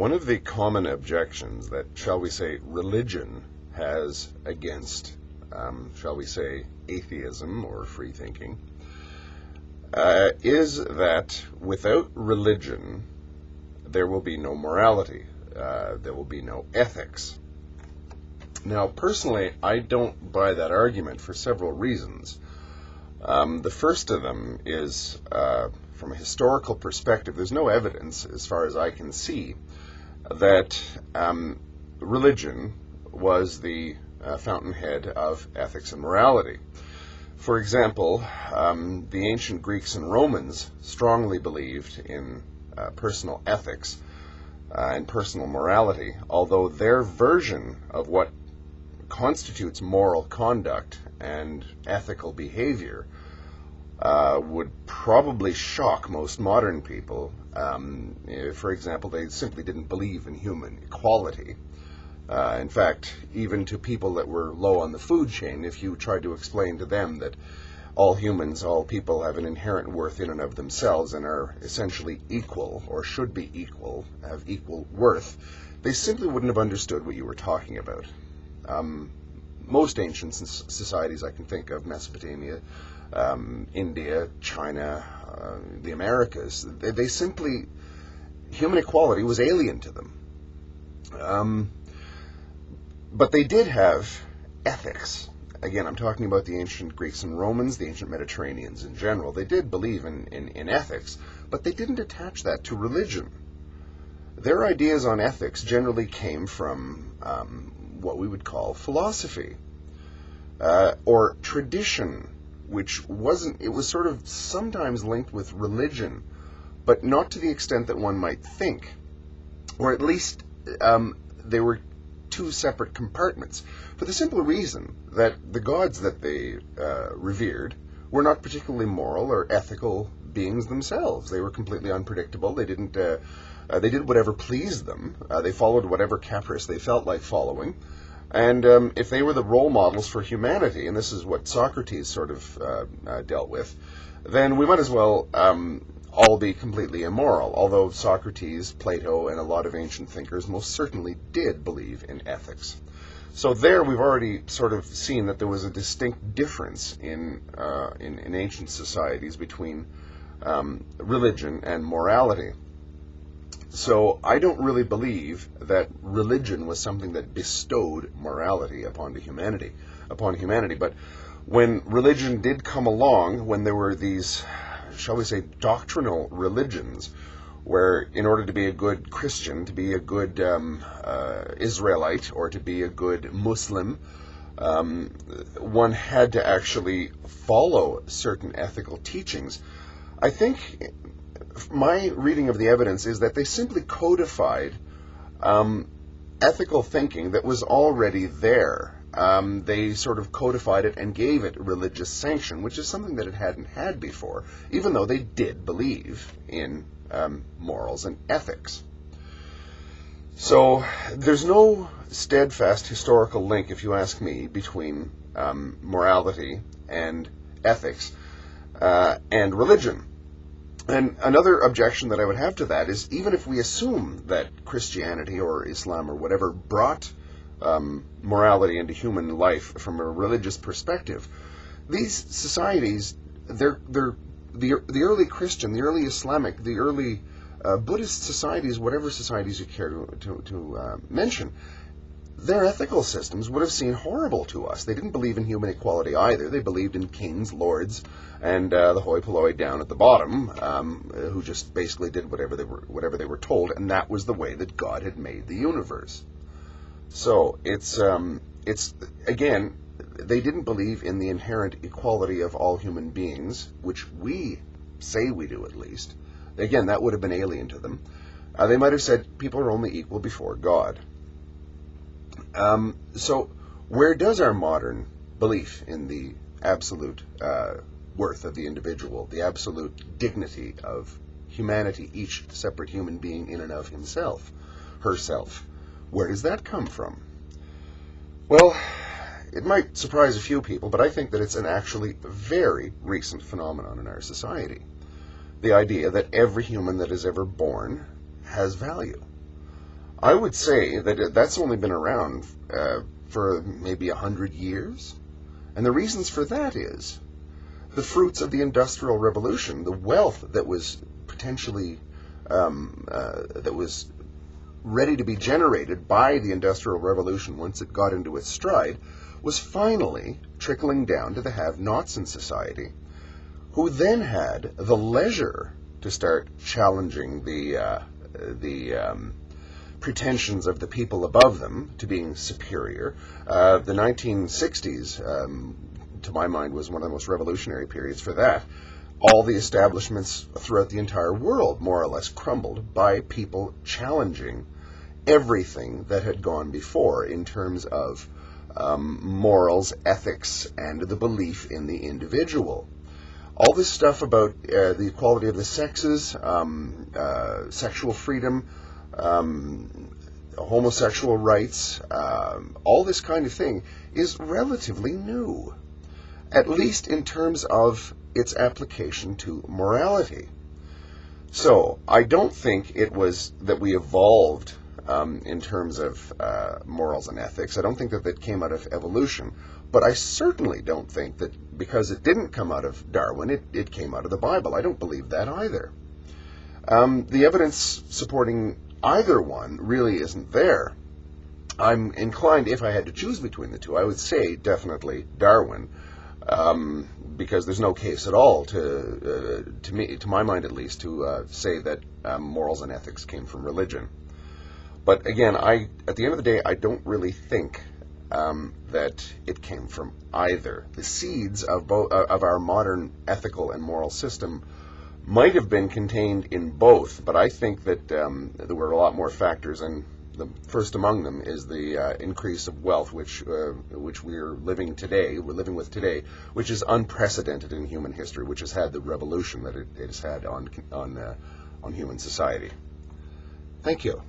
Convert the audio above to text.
One of the common objections that, shall we say, religion has against, shall we say, atheism or free thinking, is that without religion, there will be no morality, there will be no ethics. Now, personally, I don't buy that argument for several reasons. The first of them is, from a historical perspective, there's no evidence, as far as I can see, that religion was the fountainhead of ethics and morality. For example, the ancient Greeks and Romans strongly believed in personal ethics and personal morality, although their version of what constitutes moral conduct and ethical behavior would probably shock most modern people. For example, they simply didn't believe in human equality. In fact, even to people that were low on the food chain, if you tried to explain to them that all humans, all people have an inherent worth in and of themselves and are essentially equal, or should be equal, have equal worth, they simply wouldn't have understood what you were talking about. Most ancient societies I can think of, Mesopotamia, India, China, the Americas, they simply, human equality was alien to them. But they did have ethics. Again, I'm talking about the ancient Greeks and Romans, the ancient Mediterraneans in general. They did believe in ethics, but they didn't attach that to religion. Their ideas on ethics generally came from what we would call philosophy, or tradition, which wasn't, it was sort of sometimes linked with religion, but not to the extent that one might think. Or at least they were two separate compartments, for the simple reason that the gods that they revered were not particularly moral or ethical beings themselves. They were completely unpredictable. They didn't. They did whatever pleased them. They followed whatever caprice they felt like following. And if they were the role models for humanity, and this is what Socrates sort of dealt with, then we might as well all be completely immoral, although Socrates, Plato, and a lot of ancient thinkers most certainly did believe in ethics. So there we've already sort of seen that there was a distinct difference in ancient societies between religion and morality. So I don't really believe that religion was something that bestowed morality upon humanity. But when religion did come along, when there were these, shall we say, doctrinal religions, where in order to be a good Christian, to be a good Israelite, or to be a good Muslim, one had to actually follow certain ethical teachings. I think my reading of the evidence is that they simply codified ethical thinking that was already there. They sort of codified it and gave it religious sanction, which is something that it hadn't had before, even though they did believe in morals and ethics. So there's no steadfast historical link, if you ask me, between morality and ethics and religion. And another objection that I would have to that is, even if we assume that Christianity or Islam or whatever brought morality into human life from a religious perspective, these societies, the early Christian, the early Islamic, the early Buddhist societies, whatever societies you care to mention, their ethical systems would have seemed horrible to us. They didn't believe in human equality either. They believed in kings, lords, and the hoi polloi down at the bottom, who just basically did whatever they were told, and that was the way that God had made the universe. So it's again, they didn't believe in the inherent equality of all human beings, which we say we do at least. Again, that would have been alien to them. They might have said people are only equal before God. So where does our modern belief in the absolute worth of the individual, the absolute dignity of humanity, each separate human being in and of himself, herself, where does that come from? Well, it might surprise a few people, but I think that it's an actually very recent phenomenon in our society. The idea that every human that is ever born has value. I would say that that's only been around for maybe 100 years. And the reasons for that is the fruits of the Industrial Revolution, the wealth that was potentially that was ready to be generated by the Industrial Revolution once it got into its stride, was finally trickling down to the have-nots in society, who then had the leisure to start challenging the pretensions of the people above them to being superior. The 1960s, to my mind, was one of the most revolutionary periods for that. All the establishments throughout the entire world more or less crumbled by people challenging everything that had gone before in terms of morals, ethics, and the belief in the individual. All this stuff about the equality of the sexes, sexual freedom, homosexual rights, all this kind of thing is relatively new, at least in terms of its application to morality. So I don't think it was that we evolved in terms of morals and ethics. I don't think that came out of evolution, but I certainly don't think that because it didn't come out of Darwin, it came out of the Bible. I don't believe that either. The evidence supporting either one really isn't there. I'm inclined, if I had to choose between the two, I would say definitely Darwin, because there's no case at all to me, to my mind at least, to say that morals and ethics came from religion. But again, at the end of the day, I don't really think that it came from either. The seeds of our modern ethical and moral system might have been contained in both, but I think that there were a lot more factors, and the first among them is the increase of wealth, which we're living with today, which is unprecedented in human history, which has had the revolution that it has had on human society. Thank you.